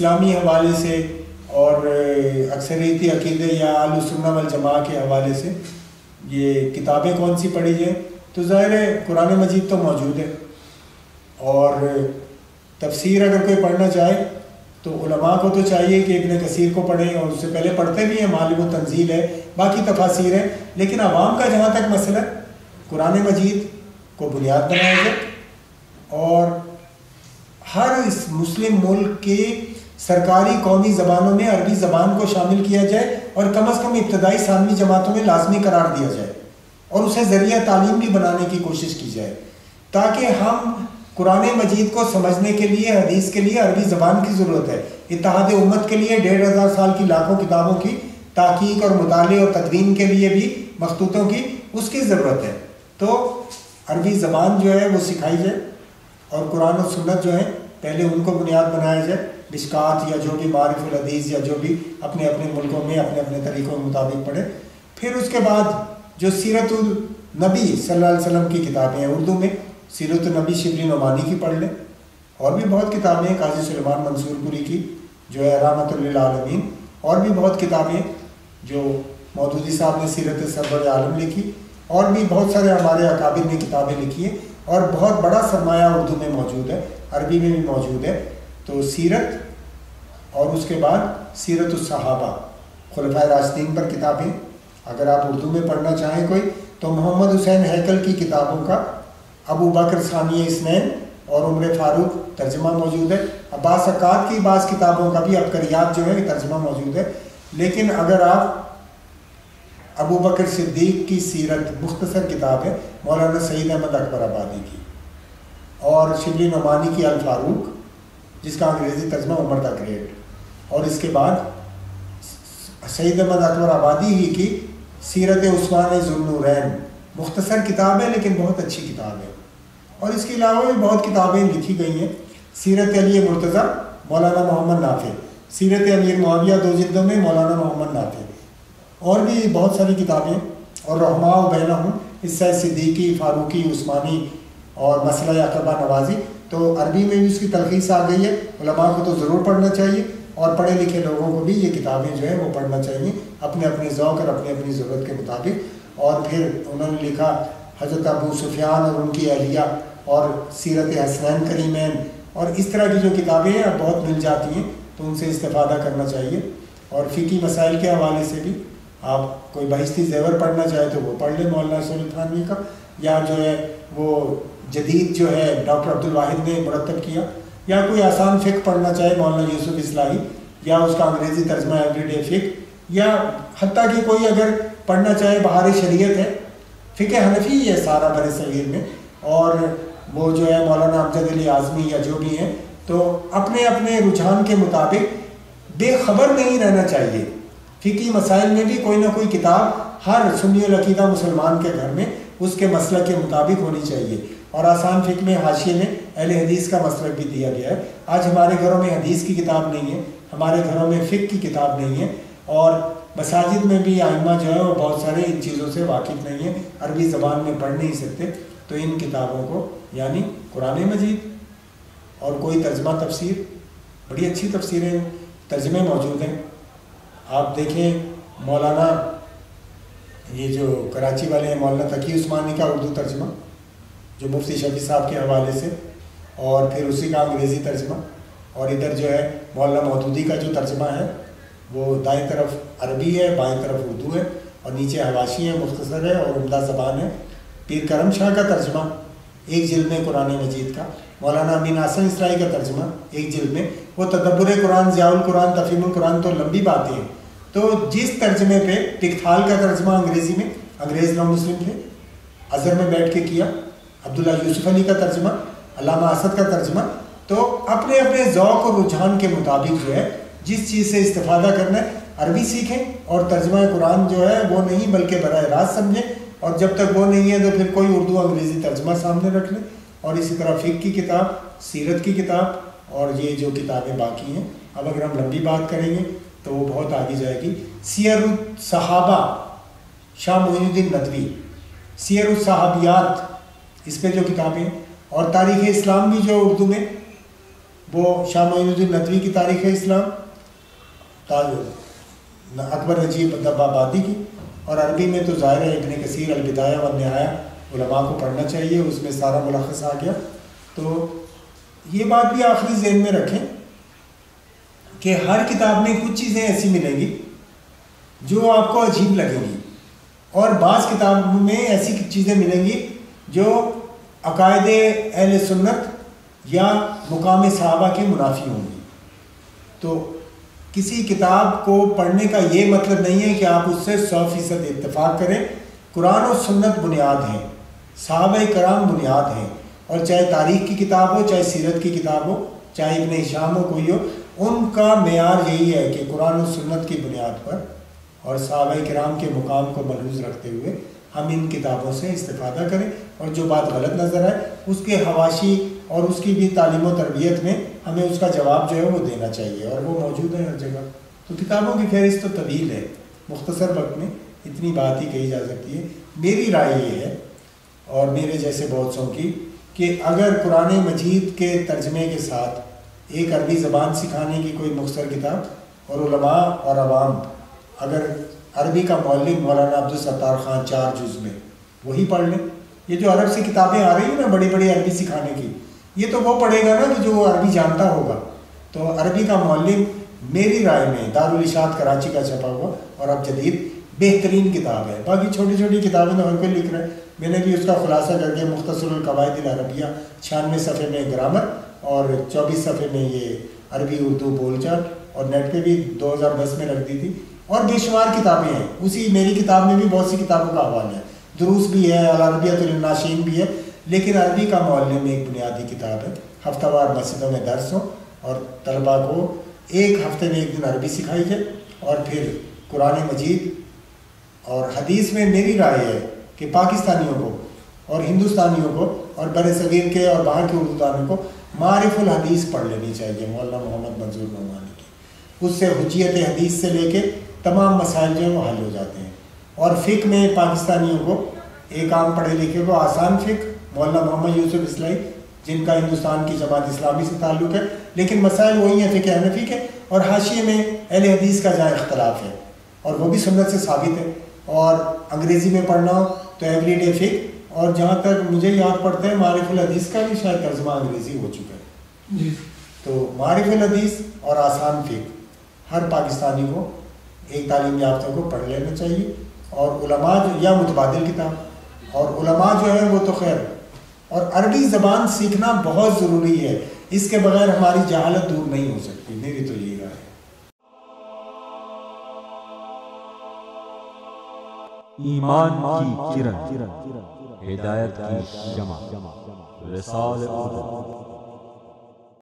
اسلامی حوالے سے اور اکثریتی عقیدے یا اہل سنہ والجماعہ کے حوالے سے یہ کتابیں کون سی پڑھی جائیں، تو ظاہر ہے قرآن مجید تو موجود ہے، اور تفسیر اگر کوئی پڑھنا چاہے تو علماء کو تو چاہیے کہ ابن کثیر کو پڑھیں، اور اس سے پہلے پڑھتے بھی ہیں، معالم التنزیل ہے، باقی تفاسیر ہیں، لیکن عوام کا جہاں تک مسئلہ قرآن مجید کو بنیاد بنایا جائے، اور ہر اس مسلم ملک کے سرکاری قومی زبانوں میں عربی زبان کو شامل کیا جائے، اور کم از کم ابتدائی ثانوی جماعتوں میں لازمی قرار دیا جائے، اور اسے ذریعہ تعلیم بھی بنانے کی کوشش کی جائے، تاکہ ہم قرآن مجید کو سمجھنے کے لیے، حدیث کے لیے عربی زبان کی ضرورت ہے۔ اتحاد امت کے لیے 1500 سال کی لاکھوں کتابوں کی تحقیق اور مطالعے اور تدوین کے لیے بھی مخطوطوں کی اس کی ضرورت ہے، تو عربی زبان جو ہے وہ سکھائی جائے، اور قرآن و سنت جو ہے پہلے ان کو بنیاد بنایا جائے، مشکات یا جو بھی معارف الحدیث یا جو بھی اپنے اپنے ملکوں میں اپنے اپنے طریقوں کے مطابق پڑھے۔ پھر اس کے بعد جو سیرت النبی صلی اللہ علیہ وسلم کی کتابیں ہیں اردو میں، سیرت النبی شبلی نعمانی کی پڑھ لیں، اور بھی بہت کتابیں ہیں، قاضی سلیمان منصور پوری کی جو ہے رحمۃ للعالمین، اور بھی بہت کتابیں جو مودودی صاحب نے سیرت سرور عالم لکھی، اور بھی بہت سارے ہمارے اکابر نے کتابیں لکھی ہیں، اور بہت بڑا سرمایہ اردو میں موجود ہے، عربی میں بھی موجود ہے۔ تو سیرت، اور اس کے بعد سیرت الصحابہ، خلفائے راشدین پر کتابیں، اگر آپ اردو میں پڑھنا چاہیں کوئی تو محمد حسین ہیکل کی کتابوں کا ابو بکر ثانی اثنین اور عمر فاروق ترجمہ موجود ہے، عباس عقاد کی بعض کتابوں کا بھی عبقریات جو ہے ترجمہ موجود ہے۔ لیکن اگر آپ ابو بکر صدیق کی سیرت مختصر کتاب ہے مولانا سعید احمد اکبر آبادی کی، اور شبلی نعمانی کی الفاروق جس کا انگریزی ترجمہ عمر دا گریٹ، اور اس کے بعد سعید احمد اکبر آبادی ہی کی سیرت عثمان ذو النورین، مختصر کتاب ہے لیکن بہت اچھی کتاب ہے۔ اور اس کے علاوہ بھی بہت کتابیں لکھی گئی ہیں، سیرت علی مرتضیٰ مولانا محمد نافع، سیرت امیر معاویہ 2 جلدوں میں مولانا محمد نافع، اور بھی بہت ساری کتابیں، اور رحماء و بینہم حصہ صدیقی، فاروقی، عثمانی، اور مسئلہ عقبہ نوازی، تو عربی میں بھی اس کی تلخیص آ گئی ہے۔ علماء کو تو ضرور پڑھنا چاہیے، اور پڑھے لکھے لوگوں کو بھی یہ کتابیں جو ہے وہ پڑھنا چاہیے اپنے اپنے ذوق اور اپنی اپنی ضرورت کے مطابق۔ اور پھر انہوں نے لکھا حضرت ابو سفیان اور ان کی اہلیہ، اور سیرت حسنین کریمین، اور اس طرح کی جو کتابیں ہیں اب بہت مل جاتی ہیں، تو ان سے استفادہ کرنا چاہیے۔ اور فقہی مسائل کے حوالے سے بھی آپ کوئی بہشتی زیور پڑھنا چاہے تو وہ پڑھ لیں مولانا سہیل تھانوی کا، یا جو ہے وہ جدید جو ہے ڈاکٹر عبدالواحد نے مرتب کیا، یا کوئی آسان فقہ پڑھنا چاہے مولانا یوسف اصلاحی، یا اس کا انگریزی ترجمہ ایوری ڈے فقہ، یا حتیٰ کہ کوئی اگر پڑھنا چاہے بہار شریعت ہے، فقہ حنفی ہے سارا بر صغیر میں، اور وہ جو ہے مولانا امجد علی اعظمی یا جو بھی ہیں، تو اپنے اپنے رجحان کے مطابق بے خبر نہیں رہنا چاہیے۔ فقہی مسائل میں بھی کوئی نہ کوئی کتاب ہر سنی العقیدہ مسلمان کے گھر میں اس کے مسلک کے مطابق ہونی چاہیے، اور آسان فقہ میں حاشیے میں اہل حدیث کا مسلک بھی دیا گیا ہے۔ آج ہمارے گھروں میں حدیث کی کتاب نہیں ہے، ہمارے گھروں میں فقہ کی کتاب نہیں ہے، اور مساجد میں بھی ائمہ جو ہے وہ بہت سارے ان چیزوں سے واقف نہیں ہیں، عربی زبان میں پڑھ نہیں سکتے، تو ان کتابوں کو یعنی قرآن مجید اور کوئی ترجمہ تفسیر، بڑی اچھی تفسیریں ترجمے موجود ہیں۔ آپ دیکھیں مولانا یہ جو کراچی والے ہیں مولانا تقی عثمانی کا اردو ترجمہ جو مفتی شفیع صاحب کے حوالے سے، اور پھر اسی کا انگریزی ترجمہ، اور ادھر جو ہے مولانا مودودی کا جو ترجمہ ہے وہ دائیں طرف عربی ہے، بائیں طرف اردو ہے، اور نیچے حواشی ہے، مختصر ہے اور عمدہ زبان ہے۔ پیر کرم شاہ کا ترجمہ 1 جلد میں قرآن مجید کا، مولانا امین حسن اسرائی کا ترجمہ 1 جلد میں، وہ تدبر قرآن، ضیاء القرآن، تفہیم القرآن، تو لمبی باتیں ہیں۔ تو جس ترجمے پہ ٹکتھال کا ترجمہ انگریزی میں، انگریز نو مسلم تھے، ازہر میں بیٹھ کے کیا، عبداللہ یوسف علی کا ترجمہ، علامہ اسد کا ترجمہ، تو اپنے اپنے ذوق اور رجحان کے مطابق جو ہے جس چیز سے استفادہ کرنا ہے عربی سیکھیں، اور ترجمہ قرآن جو ہے وہ نہیں بلکہ براہ راست سمجھیں، اور جب تک وہ نہیں ہے تو پھر کوئی اردو انگریزی ترجمہ سامنے رکھ لیں۔ اور اسی طرح فقہ کی کتاب، سیرت کی کتاب، اور یہ جو کتابیں باقی ہیں، اب اگر ہم لمبی بات کریں گے تو وہ بہت آگے جائے گی۔ سیر الصحابہ شاہ معین الدین ندوی، سیر الصحابیات اس پہ جو کتابیں، اور تاریخ اسلام بھی جو اردو میں وہ شاہ معین الدین ندوی کی تاریخ اسلام، تاج اکبر نجیب آبادی کی، اور عربی میں تو ظاہر ہے ابن کثیر البدایہ والنہایہ علماء کو پڑھنا چاہیے، اس میں سارا ملخص آ گیا۔ تو یہ بات بھی آخری ذہن میں رکھیں کہ ہر کتاب میں کچھ چیزیں ایسی ملیں گی جو آپ کو عجیب لگیں گی، اور بعض کتابوں میں ایسی چیزیں ملیں گی جو عقائد اہل سنت یا مقام صحابہ کے منافی ہوں گی۔ تو کسی کتاب کو پڑھنے کا یہ مطلب نہیں ہے کہ آپ اس سے 100% اتفاق کریں۔ قرآن و سنت بنیاد ہیں، صحابہ کرام بنیاد ہیں، اور چاہے تاریخ کی کتاب ہو، چاہے سیرت کی کتاب ہو، چاہے ابن ہشام ہو، کوئی ہو، ان کا معیار یہی ہے کہ قرآن و سنت کی بنیاد پر اور صحابہ کرام کے مقام کو ملحوظ رکھتے ہوئے ہم ان کتابوں سے استفادہ کریں، اور جو بات غلط نظر آئے اس کے حواشی اور اس کی بھی تعلیم و تربیت میں ہمیں اس کا جواب جو ہے وہ دینا چاہیے، اور وہ موجود ہے ہر جگہ۔ تو کتابوں کی فہرست تو طویل ہے، مختصر وقت میں اتنی بات ہی کہی جا سکتی ہے۔ میری رائے یہ ہے، اور میرے جیسے بہت سو کی، کہ اگر قرآن مجید کے ترجمے کے ساتھ ایک عربی زبان سکھانے کی کوئی مختصر کتاب، اور علماء اور عوام اگر عربی کا معلم مولانا عبدالستار خان 4 جز میں وہی پڑھ لیں، یہ جو عرب سے کتابیں آ رہی ہیں نا بڑی بڑی عربی سکھانے کی، یہ تو وہ پڑھے گا نا کہ جو عربی جانتا ہوگا۔ تو عربی کا معلم میری رائے میں دارالاشاعت کراچی کا چھپا ہوا اور اب جدید بہترین کتاب ہے۔ باقی چھوٹی چھوٹی کتابیں تو ہر کوئی لکھ رہے ہیں، میں نے بھی اس کا خلاصہ کر کے مختصر القواعد العربیہ 96 صفحے میں گرامر اور 24 صفحے میں یہ عربی اردو بول چال، اور نیٹ پہ بھی 2010 میں رکھ دی تھی، اور بے شمار کتابیں ہیں۔ اسی میری کتاب میں بھی بہت سی کتابوں کا حوالہ ہے، دروس بھی ہے، العربیۃ للناشئین بھی ہے، لیکن عربی کا معلم ایک بنیادی کتاب ہے۔ ہفتہ وار مسجدوں میں درس ہو اور طلباء کو ایک ہفتے میں ایک دن عربی سکھائی جائے، اور پھر قرآن مجید اور حدیث میں میری رائے ہے کہ پاکستانیوں کو اور ہندوستانیوں کو اور بر صغیر کے اور باہر کے اردو دانوں کو معارف الحدیث پڑھ لینی چاہیے مولانا محمد منظور نعمانی کی۔ اس سے حجیت حدیث سے لے کے تمام مسائل جو ہیں وہ حل ہو جاتے ہیں۔ اور فقہ میں پاکستانیوں کو ایک عام پڑھے لکھے کو آسان فقہ مولانا محمد یوسف اصلاحی، جن کا ہندوستان کی جماعت اسلامی سے تعلق ہے، لیکن مسائل وہی ہیں فقہ حنفی کے، اور حاشیے میں اہل حدیث کا جہاں اختلاف ہے اور وہ بھی سنت سے ثابت ہے۔ اور انگریزی میں پڑھنا ہو تو ایوری ڈے فقہ، اور جہاں تک مجھے یاد پڑتا ہے معارف الحدیث کا بھی شاید ترجمہ انگریزی ہو چکا ہے جی۔ تو معارف الحدیث اور آسان فقہ ہر پاکستانی کو، ایک تعلیم یافتہ کو پڑھ لینا چاہیے، اور علماء یا متبادل کتاب، اور علماء جو ہے وہ تو خیر، اور عربی زبان سیکھنا بہت ضروری ہے، اس کے بغیر ہماری جہالت دور نہیں ہو سکتی، میری تو یہی رائے ہے۔ ایمان کی کرن، ہدایت کی شمع، رسالہ